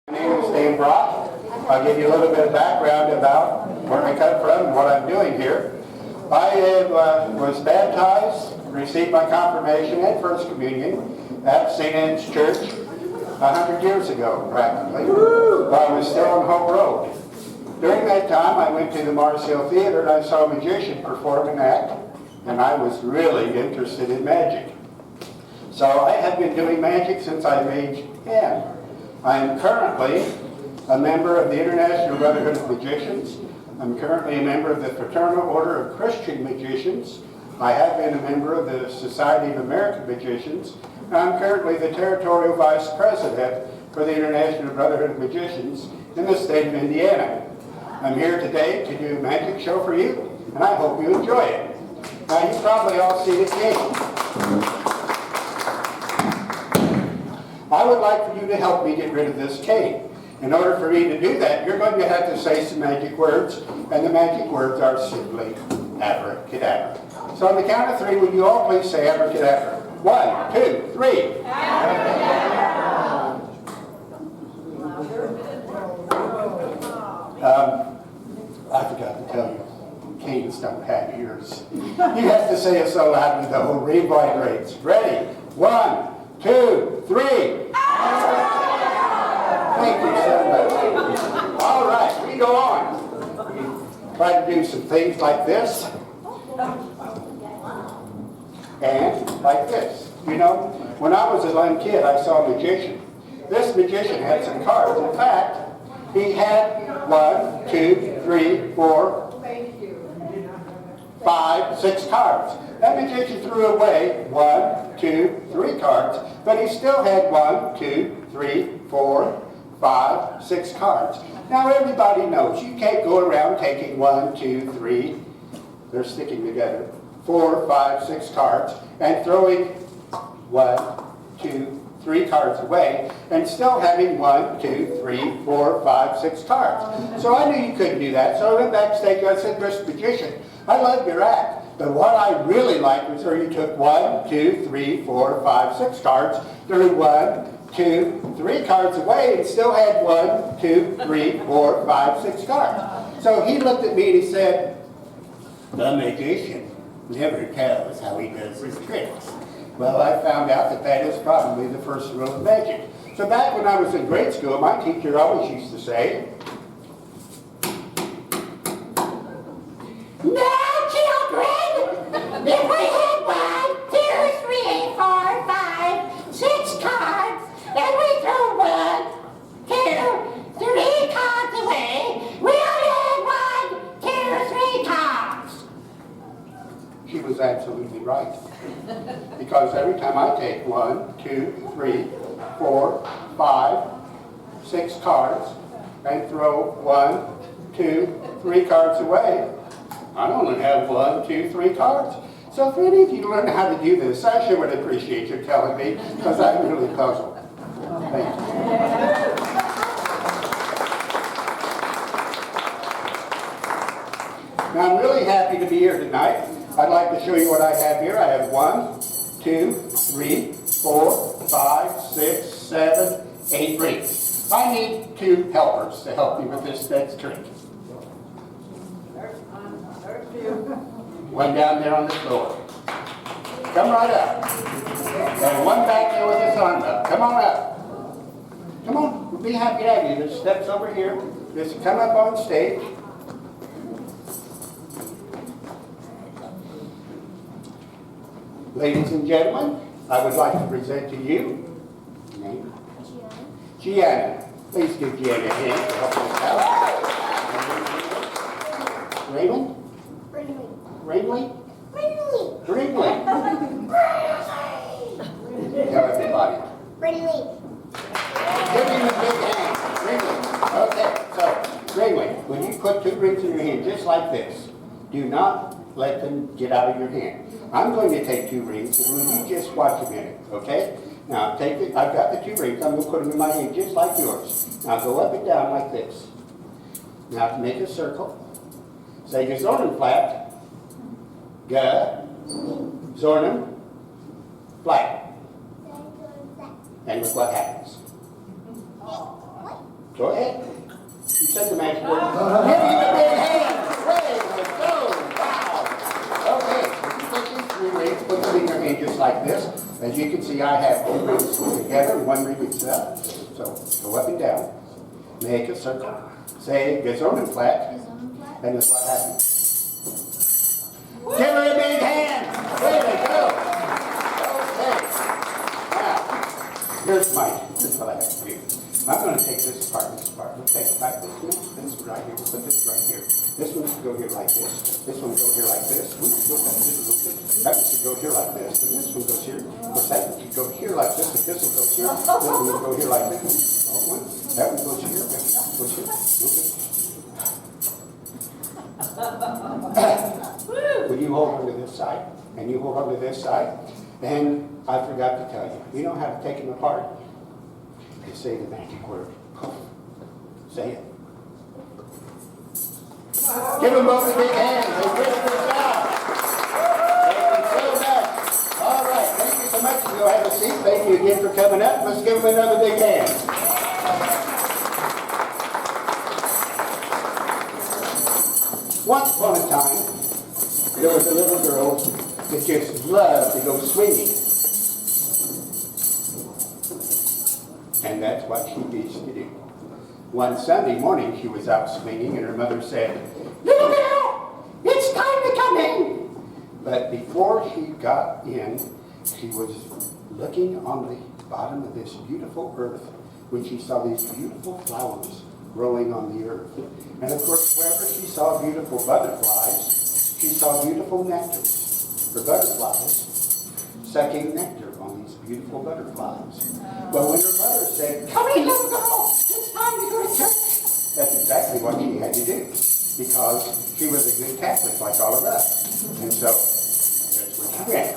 My name is Dave Brock. I'll give you a little bit of background about where I come from and what I'm doing here. I was baptized, received my confirmation and First Communion at St. Anne's Church 100 years ago, practically, while I was still on Hope Road. During that time, I went to the Mars Hill Theater and I saw a magician perform an act, and I was really interested in magic. So I have been doing magic since I was age 10. I am currently a member of the International Brotherhood of Magicians. I'm currently a member of the Fraternal Order of Christian Magicians. I have been a member of the Society of American Magicians. And I'm currently the Territorial Vice President for the International Brotherhood of Magicians in the state of Indiana. I'm here today to do a magic show for you, and I hope you enjoy it. Now, you probably all see the cane. I would like for you to help me get rid of this cane. In order for me to do that, you're going to have to say some magic words, and the magic words are simply abracadabra. So on the count of three, would you all please say abracadabra? 1, 2, 3. Abracadabra. I forgot to tell you, canes don't have ears. You have to say it so loudly the whole room vibrates. Ready? 1, 2, 3. Thank you so much. All right, we go on. Try to do some things like this. And like this. You know, when I was a young kid, I saw a magician. This magician had some cards. In fact, he had 1, 2, 3, 4, 5, 6 cards. That magician threw away 1, 2, 3 cards, but he still had 1, 2, 3, 4, 5, 6 cards. Now everybody knows you can't go around taking 1, 2, 3, they're sticking together, 4, 5, 6 cards, and throwing 1, 2, 3 cards away, and still having 1, 2, 3, 4, 5, 6 cards. So I knew you couldn't do that, so I went backstage and I said, Mr. Magician, I love your act. But what I really liked was where you took 1, 2, 3, 4, 5, 6 cards, threw 1, 2, 3 cards away, and still had 1, 2, 3, 4, 5, 6 cards. So he looked at me and he said, the magician never tells how he does his tricks. Well, I found out that that is probably the first rule of magic. So back when I was in grade school, my teacher always used to say, now, children, if we had 1, 2, 3, 4, 5, 6 cards, and we threw 1, 2, 3 cards away, we only had 1, 2, 3 cards. she was absolutely right. Because every time I take 1, 2, 3, 4, 5, 6 cards, and throw 1, 2, 3 cards away, I only have 1, 2, 3 cards. So if any of you learn how to do this, I sure would appreciate you telling me, because I'm really puzzled. Thank you. Now I'm really happy to be here tonight. I'd like to show you what I have here. I have 1, 2, 3, 4, 5, 6, 7, 8 rings. I need 2 helpers to help me with this next trick. One down there on the floor. Come right up. And one back there with his arm up. Come on up. Come on. We'll be happy to have you. There's steps over here. Just come up on stage. Ladies and gentlemen, I would like to present to you name? Gianna. Please give Gianna a hand to help us out. Raymond? Ringley? Ringley. Tell everybody. Give him a big hand. Ringley. Okay, so, Ringley, when you put 2 rings in your hand, just like this, do not let them get out of your hand. I'm going to take 2 rings, and will you just watch a minute, okay? Now, take it. I've got the 2 rings. I'm going to put them in my hand just like yours. Now, go up and down like this. Now, make a circle. Say your Zornum flat. Zornum flat. And look what happens. Go ahead. You said the magic word. Give me the big hand. Way to go. Wow. Okay. You take these 3 rings, put them in your hand just like this. As you can see, I have 2 rings together, 1 ring itself. So go up and down. Make a circle. Say Gesundheit. And that's what happens. Give her a big hand. Way to go. Okay. Now, here's what I have to do. I'm going to take this apart, We'll take it like this right here, we'll put this right here. This one should go here like this. This one will go here like this. That one should go here like this. And this one goes here. Of course, that one should go here like this. And this one goes here. This one will go here like this. That one goes here. That one goes here. Will you hold on to this side? And you hold on to this side? And I forgot to tell you, you know how to take them apart? You say the magic word. Say it. Give them both a big hand. They did a good job. Thank you so much. All right. Thank you so much. Go have a seat. Thank you again for coming up. Let's give them another big hand. Once upon a time, there was a little girl that just loved to go swinging. And that's what she used to do. One Sunday morning, she was out swinging, and her mother said, "Little girl, it's time to come in." But before she got in, she was looking on the bottom of this beautiful earth when she saw these beautiful flowers growing on the earth. And of course, wherever she saw beautiful butterflies, she saw beautiful nectars for butterflies sucking nectar on these beautiful butterflies. But when her mother said, "Come in, little girl, it's time to go to church," that's exactly what she had to do, because she was a good Catholic like all of us. And so, that's where she went.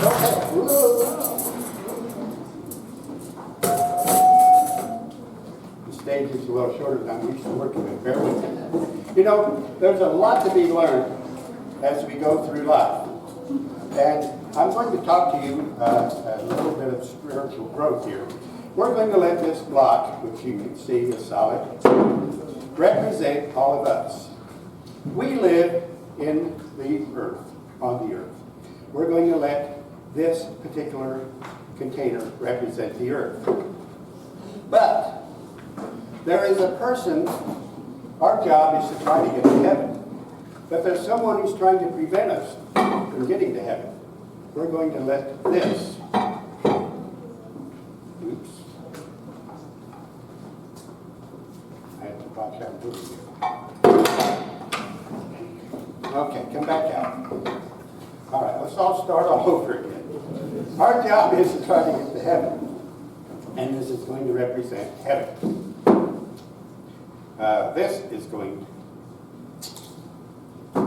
Okay. The stage is a little shorter than I'm used to working with. Bear with me. You know, there's a lot to be learned as we go through life. And I'm going to talk to you a little bit of spiritual growth here. We're going to let this block, which you can see is solid, represent all of us. We live in the earth, on the earth. We're going to let this particular container represent the earth. But there is a person, our job is to try to get to heaven. But there's someone who's trying to prevent us from getting to heaven. We're going to let this. Oops. I have to watch how I'm doing here. Okay, come back out. All right, let's all start all over again. Our job is to try to get to heaven. And this is going to represent heaven. This is going I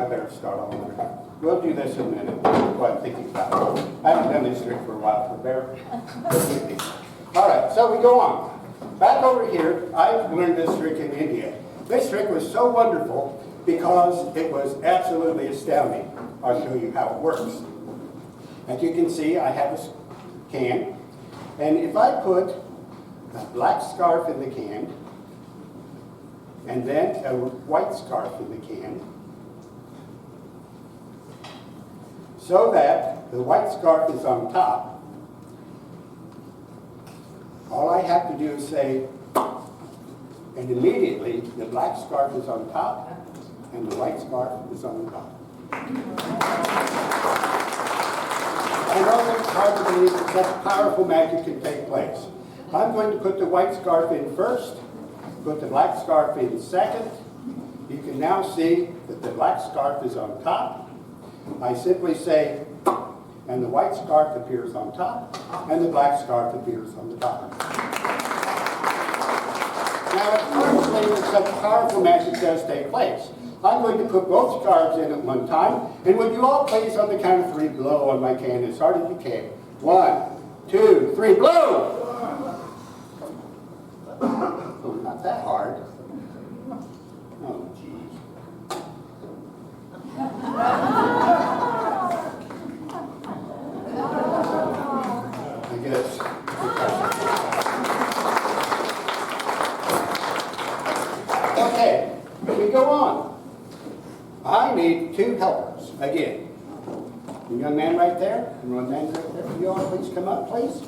better start all over. We'll do this in a minute while I'm thinking about it. I haven't done this trick for a while, so bear with me. All right, so we go on. Back over here, I learned this trick in India. This trick was so wonderful because it was absolutely astounding. I'll show you how it works. As you can see, I have a can, and if I put a black scarf in the can, and then a white scarf in the can, so that the white scarf is on top, all I have to do is say, and immediately the black scarf is on top, and the white scarf is on the top. I know it's hard to believe that such powerful magic can take place. I'm going to put the white scarf in first, put the black scarf in second. You can now see that the black scarf is on top. I simply say, and the white scarf appears on top, and the black scarf appears on the bottom. Now, it's hard to believe that such powerful magic does take place. I'm going to put both scarves in at one time, and would you all please, on the count of 3, blow on my can as hard as you can. 1, 2, 3, blow! Oh, not that hard. Oh, geez. Okay, we go on. I need 2 helpers again. The young man right there, and one man right there. Will you all please come up, please?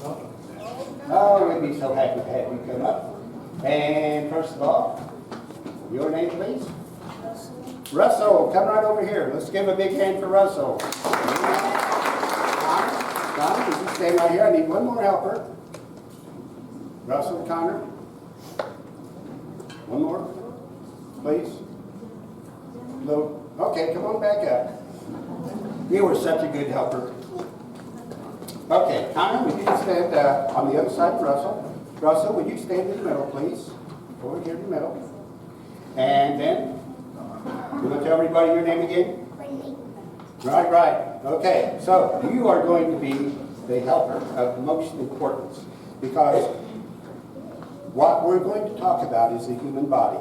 Oh, we'd be so happy to have you come up. And first of all, your name, please? Russell, come right over here. Let's give a big hand for Russell. Connor, would you stay right here? I need one more helper. Russell, Connor. One more, please. Lou. Okay, come on back up. You were such a good helper. Okay, Connor, would you stand on the other side of Russell? Russell, would you stand in the middle, please? Over here in the middle. And then, you want to tell everybody your name again? Brittany. Right. Okay, so you are going to be the helper of most importance because what we're going to talk about is the human body.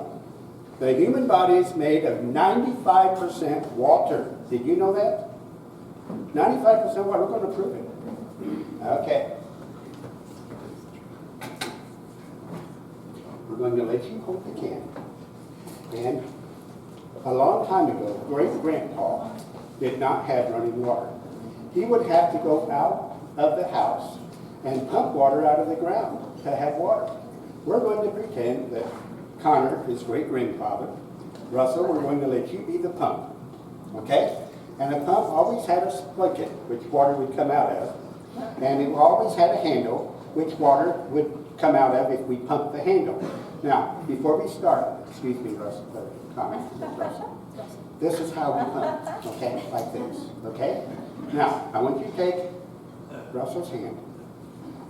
The human body is made of 95% water. Did you know that? 95% water. We're going to prove it. Okay. We're going to let you hold the can. And a long time ago, great-grandpa did not have running water. He would have to go out of the house and pump water out of the ground to have water. We're going to pretend that Connor, his great-grandfather, Russell, we're going to let you be the pump. Okay? And the pump always had a spigot, which water would come out of. And it always had a handle, which water would come out of if we pumped the handle. Now, before we start, excuse me, Russell, Connor, Russell. This is how we pump, okay? Like this, okay? Now, I want you to take Russell's hand.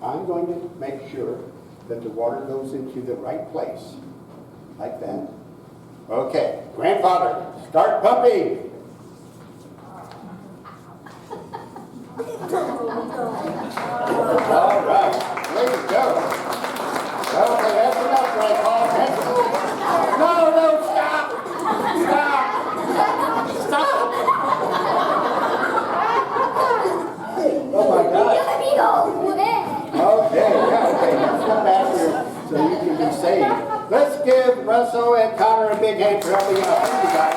I'm going to make sure that the water goes into the right place. Like that. Okay, grandfather, start pumping. All right, there you go. Okay, that's enough, grandpa. No, stop. Stop. Oh my God. Okay, let's come back here so you can be saved. Let's give Russell and Connor a big hand for helping out. Thank you guys.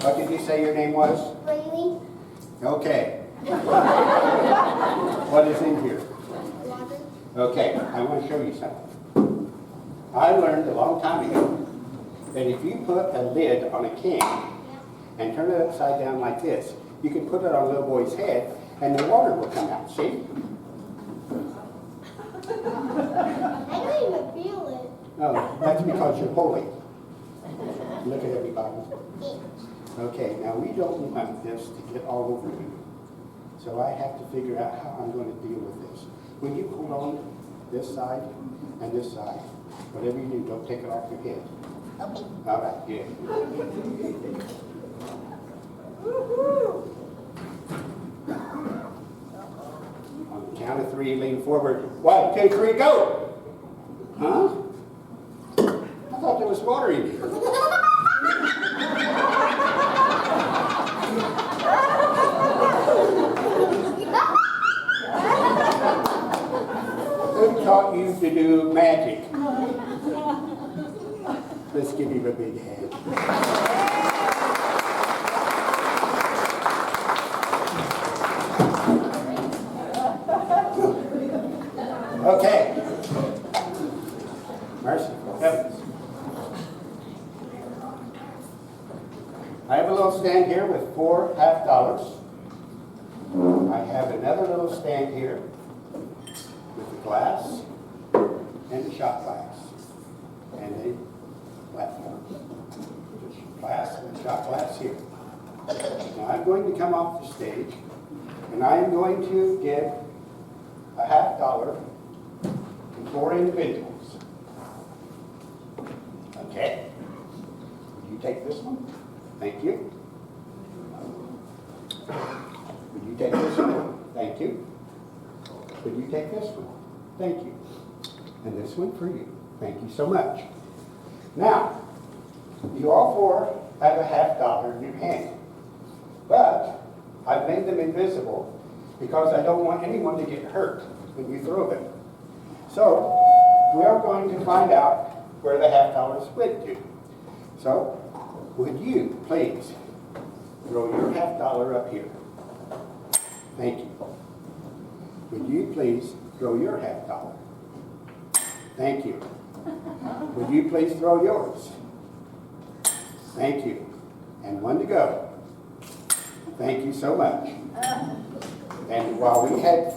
What did you say your name was? Brittany. Okay. What is in here? Water. Okay, I want to show you something. I learned a long time ago that if you put a lid on a can and turn it upside down like this, you can put it on a little boy's head and the water will come out. See? I don't even feel it. Oh, that's because you're holy. Look at everybody. Okay, now we don't want this to get all over you. So I have to figure out how I'm going to deal with this. When you hold on this side and this side, whatever you do, don't take it off your head. Okay. All right, good. On the count of 3, lean forward. 1, 2, 3, go! Huh? I thought there was water in here. Who taught you to do magic? Let's give him a big hand. Okay. Merciful heavens. I have a little stand here with 4 $50. I have another little stand here with a glass and a shot glass and a platform. Glass and a shot glass here. Now I'm going to come off the stage and I am going to give a $50 to 4 individuals. Okay? Will you take this one? Thank you. Will you take this one? Thank you. Will you take this one? Thank you. And this one for you. Thank you so much. Now, you all 4 have a $50 in your hand. But I've made them invisible because I don't want anyone to get hurt when you throw them. So we are going to find out where the half dollars went to. So would you please throw your half dollar up here? Thank you. Would you please throw your half dollar? Thank you. Would you please throw yours? Thank you. And one to go. Thank you so much. And while we had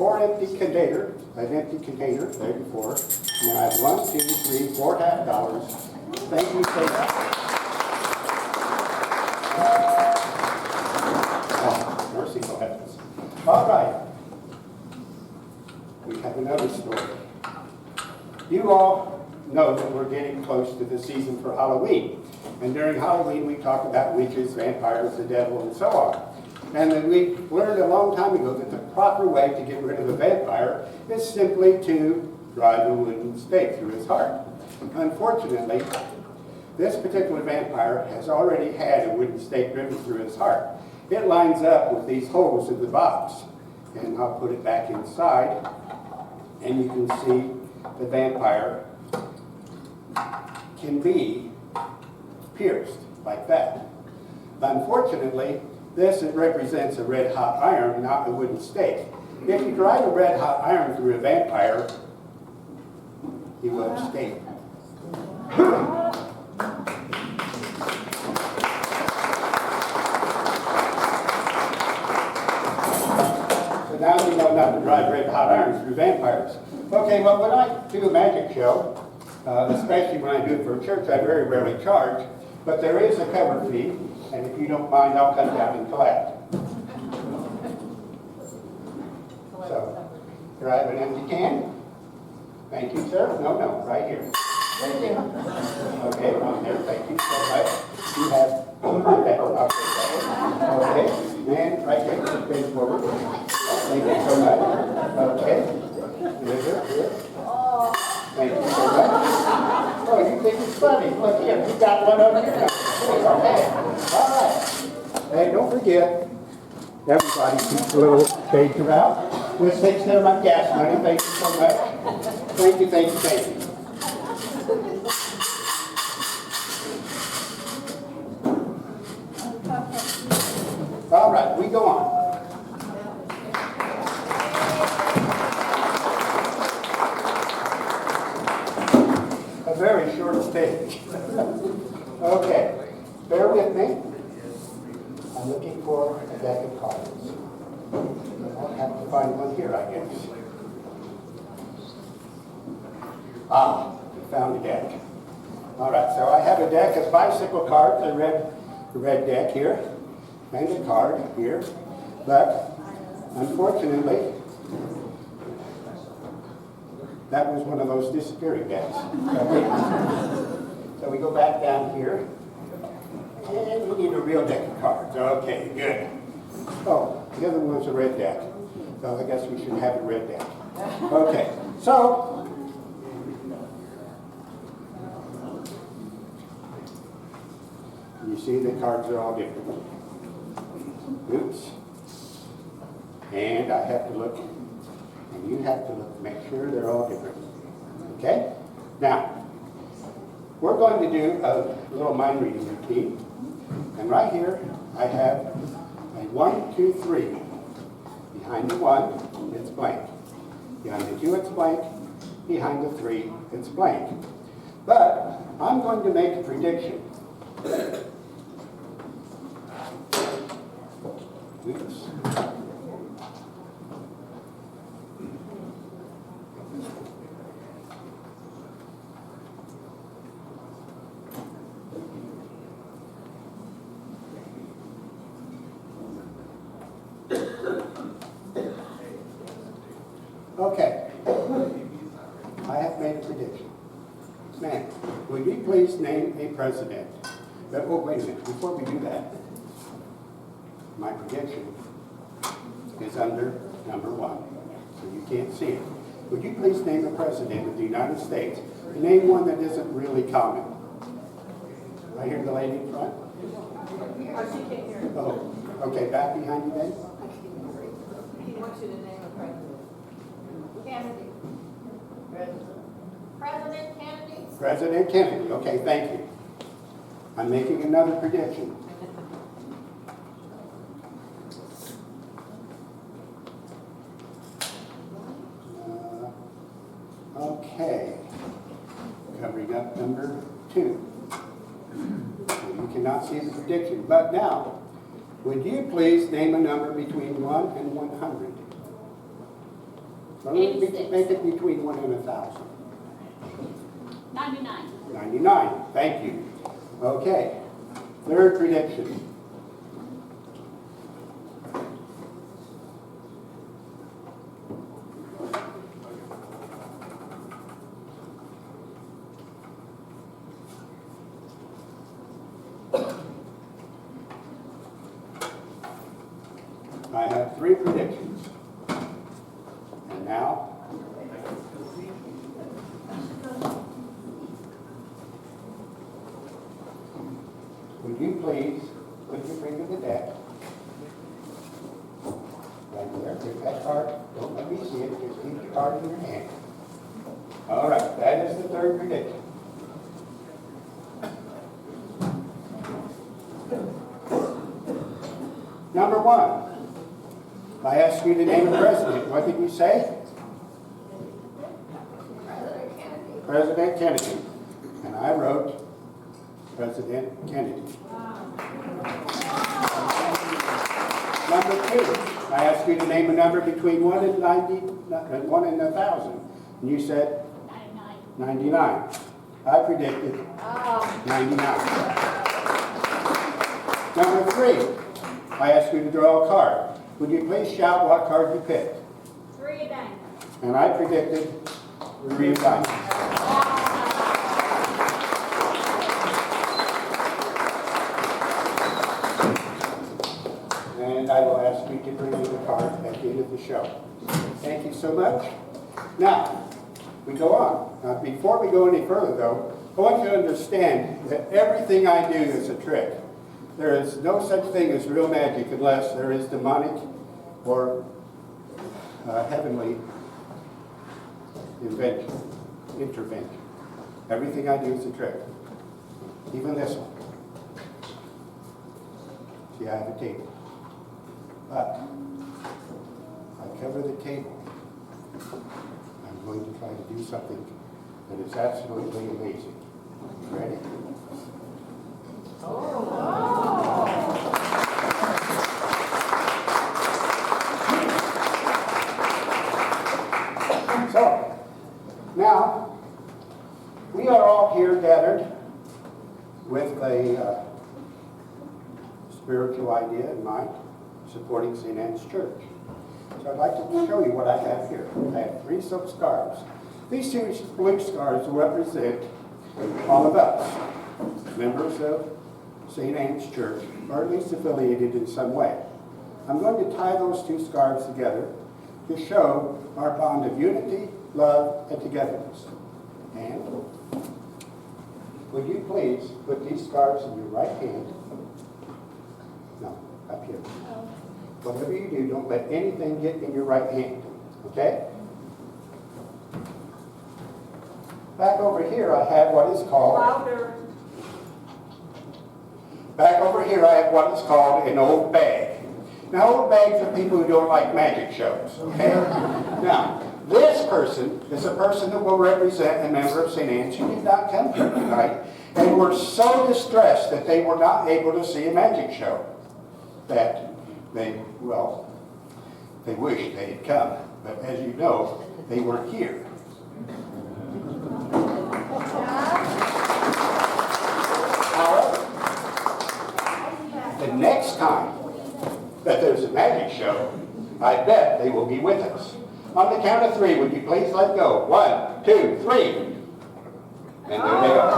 an empty container there before, now I have 1, 2, 3, 4 half dollars. Thank you so much. Oh, merciful heavens. All right. We have another story. You all know that we're getting close to the season for Halloween. And during Halloween, we talk about witches, vampires, the devil, and so on. And then we learned a long time ago that the proper way to get rid of a vampire is simply to drive a wooden stake through his heart. Unfortunately, this particular vampire has already had a wooden stake driven through his heart. It lines up with these holes in the box. And I'll put it back inside, and you can see the vampire can be pierced like that. Unfortunately, this represents a red-hot iron, not a wooden stake. If you drive a red-hot iron through a vampire, he will escape. So now you know not to drive red-hot irons through vampires. Okay, well, when I do a magic show, especially when I do it for a church, I very rarely charge, but there is a cover fee, and if you don't mind, I'll come down and collect. So, here I have an empty can. Thank you, sir. No, right here. Thank you. Okay, one there. Thank you so much. You have that. Okay, and right there. Just face forward. Thank you so much. Okay. Here. Thank you so much. Oh, you think it's funny? Look here, you got one over here. Okay. All right. Hey, don't forget, everybody keeps a little change around. This takes care of my gas money. Thank you so much. Thank you. All right, we go on. A very short stage. Okay, bear with me. I'm looking for a deck of cards. I'll have to find one here, I guess. Found a deck. All right, so I have a deck of bicycle cards, the red deck here, and a card here. But unfortunately, that was one of those disappearing decks. So we go back down here, and we need a real deck of cards. Okay, good. Oh, the other one was a red deck. So I guess we should have a red deck. Okay, so you see the cards are all different. Oops. And I have to look, and you have to look to make sure they're all different. Okay? Now, we're going to do a little mind reading routine. And right here, I have a 1, 2, 3. Behind the 1, it's blank. Behind the 2, it's blank. Behind the 3, it's blank. But I'm going to make a prediction. Oops. Okay. I have made a prediction. Now, will you please name a president? Oh, wait a minute. Before we do that, my prediction is under number 1, so you can't see it. Would you please name a president of the United States? Name one that isn't really common. Right here, the lady in front. Oh, okay, back behind you then. He wants you to name a president. Kennedy. President. President Kennedy. President Kennedy. Okay, thank you. I'm making another prediction. Okay. Covering up number 2. You cannot see the prediction, but now, would you please name a number between 1 and 100? Well, make it between 1 and 1,000. 99. 99. Thank you. Okay. Third prediction. I have 3 predictions. And now, would you please put your finger to the deck? Right there. Take that card. Don't let me see it. Just keep the card in your hand. All right. That is the third prediction. Number 1. I asked you to name a president. What did you say? President Kennedy. And I wrote President Kennedy. Number 2. I asked you to name a number between 1 and 90, 1 and 1,000. And you said 99. I predicted 99. Number 3. I asked you to draw a card. Would you please shout what card you picked? 3 of diamonds. And I predicted 3 of diamonds. And I will ask you to bring me the card at the end of the show. Thank you so much. Now, we go on. Now, before we go any further, though, I want you to understand that everything I do is a trick. There is no such thing as real magic unless there is demonic or heavenly intervention. Everything I do is a trick. Even this one. See, I have a table. But I cover the table. I'm going to try to do something that is absolutely amazing. Ready? So, now, we are all here gathered with a spiritual idea in mind, supporting St. Anne's Church. So I'd like to show you what I have here. I have 3 silk scarves. These 2 blue scarves represent all of us, members of St. Anne's Church, or at least affiliated in some way. I'm going to tie those 2 scarves together to show our bond of unity, love, and togetherness. And would you please put these scarves in your right hand? No, up here. Whatever you do, don't let anything get in your right hand. Okay? Back over here, I have what is called... Louder. Back over here, I have what is called an old bag. Now, old bags are people who don't like magic shows, okay? Now, this person is a person that will represent a member of St. Anne's who did not come here tonight and were so distressed that they were not able to see a magic show that they wished they had come. But as you know, they weren't here. However, the next time that there's a magic show, I bet they will be with us. On the count of 3, would you please let go? 1, 2, 3. And there they are.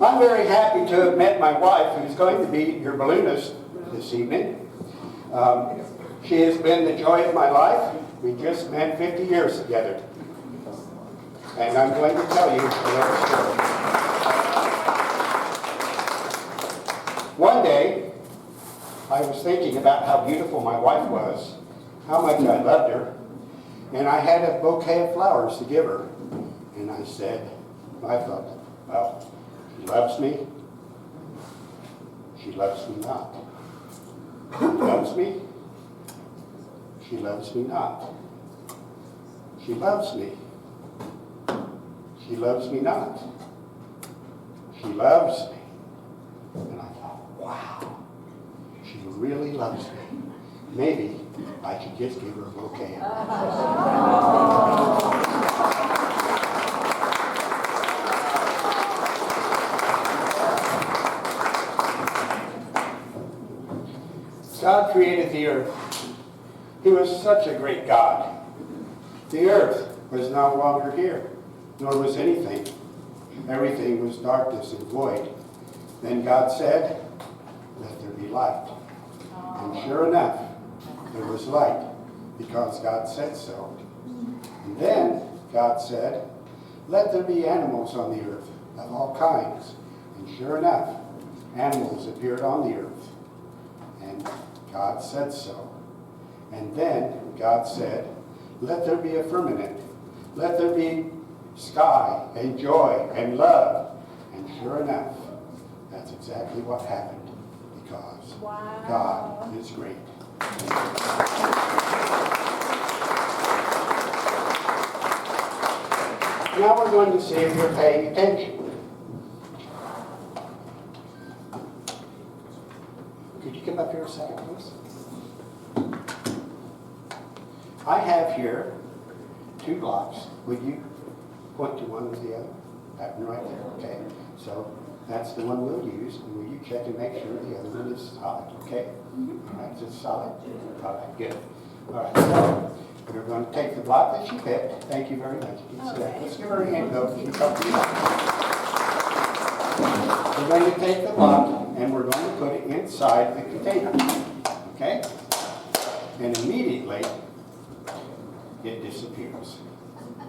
I'm very happy to have met my wife, who's going to be your balloonist this evening. She has been the joy of my life. We just spent 50 years together. And I'm going to tell you a little story. One day, I was thinking about how beautiful my wife was, how much I loved her, and I had a bouquet of flowers to give her. And I said, I thought, well, she loves me. She loves me not. She loves me. She loves me not. She loves me. She loves me not. She loves me. And I thought, wow, she really loves me. Maybe I should just give her a bouquet. God created the earth. He was such a great God. The earth was no longer here, nor was anything. Everything was darkness and void. Then God said, let there be light. And sure enough, there was light, because God said so. And then God said, let there be animals on the earth of all kinds. And sure enough, animals appeared on the earth. And God said so. And then God said, let there be a firmament. Let there be sky and joy and love. And sure enough, that's exactly what happened, because God is great. Now we're going to see if you're paying attention. Could you come up here a second, please? I have here 2 blocks. Would you point to one or the other? That one right there, okay? So that's the one we'll use. And will you check and make sure the other one is solid, okay? All right, is it solid? All right, good. All right, so we're going to take the block that she picked. Thank you very much. Let's give her a hand, though. We're going to take the block and we're going to put it inside the container, okay? And immediately, it disappears.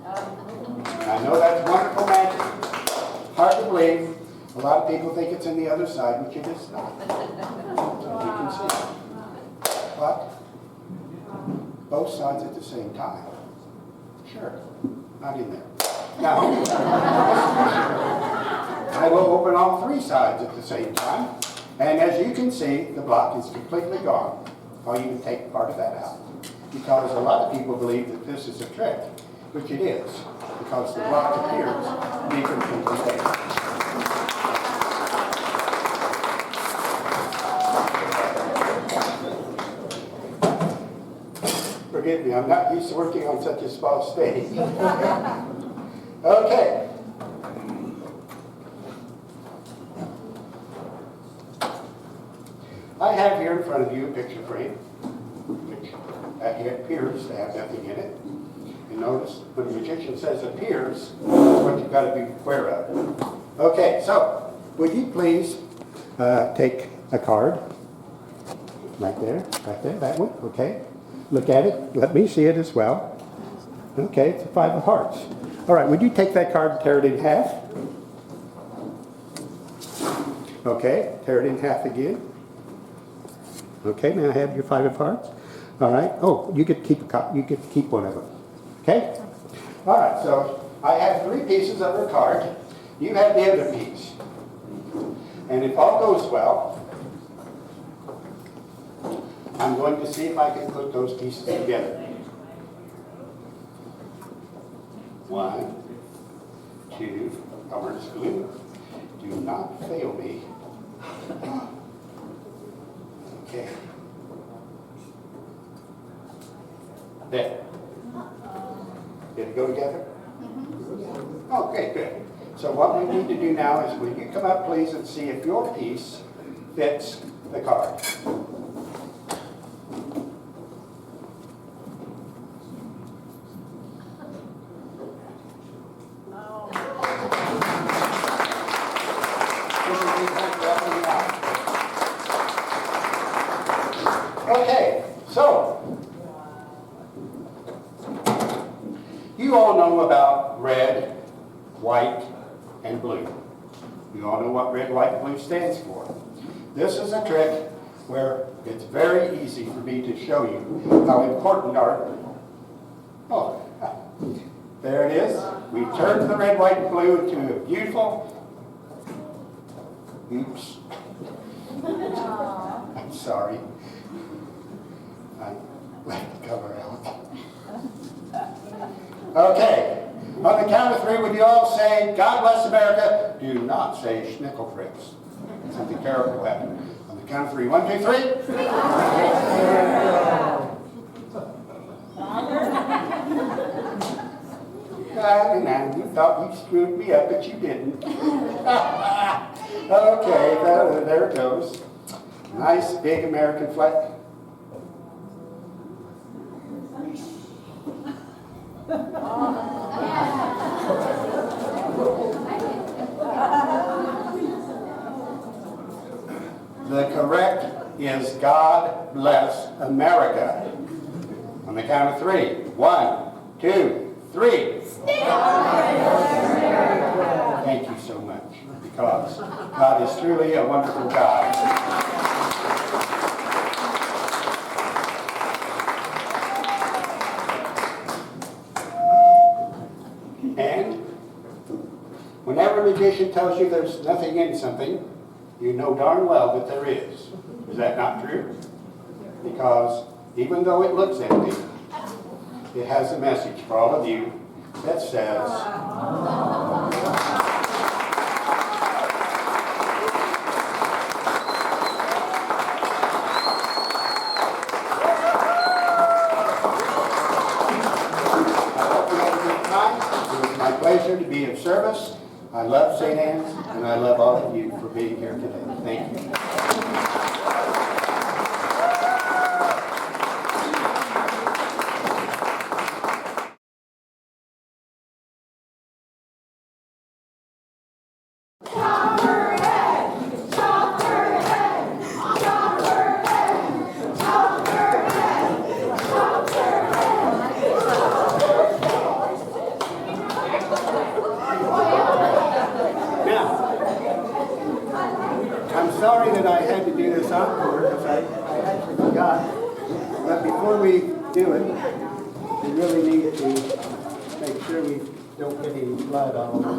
And I know that's wonderful magic. Hard to believe. A lot of people think it's in the other side, which it is not. As you can see. But both sides at the same time. Sure, not in there. Now, I will open all 3 sides at the same time. And as you can see, the block is completely gone. I'll even take part of that out. Because a lot of people believe that this is a trick, which it is, because the block appears to be completely fake. Forgive me, I'm not used to working on such a small stage. Okay. I have here in front of you a picture frame, which appears to have nothing in it. And notice, when the magician says appears, what you've got to be aware of. Okay, so, would you please take a card? Right there, that one, okay. Look at it, let me see it as well. Okay, it's a 5 of hearts. All right, would you take that card and tear it in half? Okay, tear it in half again. Okay, may I have your 5 of hearts? All right. Oh, you get to keep one of them. Okay. All right. So I have 3 pieces of her card. You have the other piece. And if all goes well, I'm going to see if I can put those pieces together. 1, 2. Where's glue? Do not fail me. Okay. There. Did it go together? Okay, good. So what we need to do now is, will you come up please and see if your piece fits the card. Okay, so you all know about red, white, and blue. You all know what red, white, and blue stands for. This is a trick where it's very easy for me to show you how important our... Oh, there it is. We turned the red, white, and blue into a beautiful... Oops. I'm sorry. I left the cover out. Okay. On the count of 3, would you all say, God bless America? Do not say Schnickel Fritz. Something terrible will happen. On the count of 3. 1, 2, 3. And you thought you screwed me up, but you didn't. Okay, there it goes. Nice big American flag. The correct is God bless America. On the count of 3. 1, 2, 3. Thank you so much, because God is truly a wonderful God. And whenever a magician tells you there's nothing in something, you know darn well that there is. Is that not true? Because even though it looks empty, it has a message for all of you that says, it was my pleasure to be of service. I love St. Anne's, and I love all of you for being here today. Thank you. I'm sorry that I had to do this encore because I actually forgot. But before we do it, we really need to make sure we don't get any blood all over.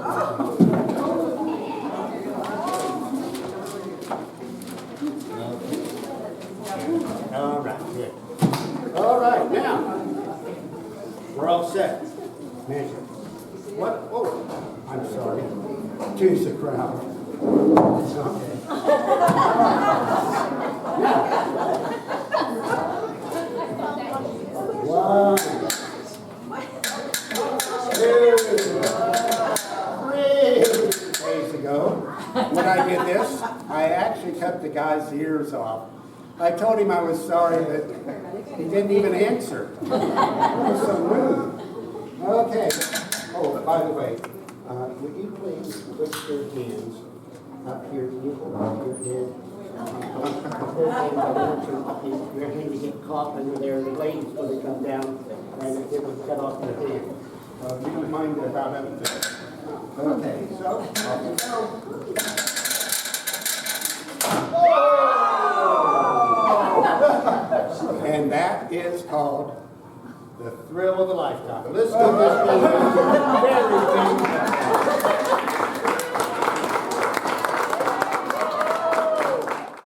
All right, good. All right, now we're all set. Measure. What? Oh, I'm sorry. Choose the crowd. Okay. One, 2, 3 days ago, when I did this, I actually cut the guy's ears off. I told him I was sorry, but he didn't even answer. He was so rude. Okay. Oh, by the way, would you please put your hands up here, you hold your head. You're going to get caught under there. The blade's going to come down and it will cut off your hand. You don't mind about anything. Okay, so off we go. Oh! And that is called the thrill of a lifetime. Let's do this.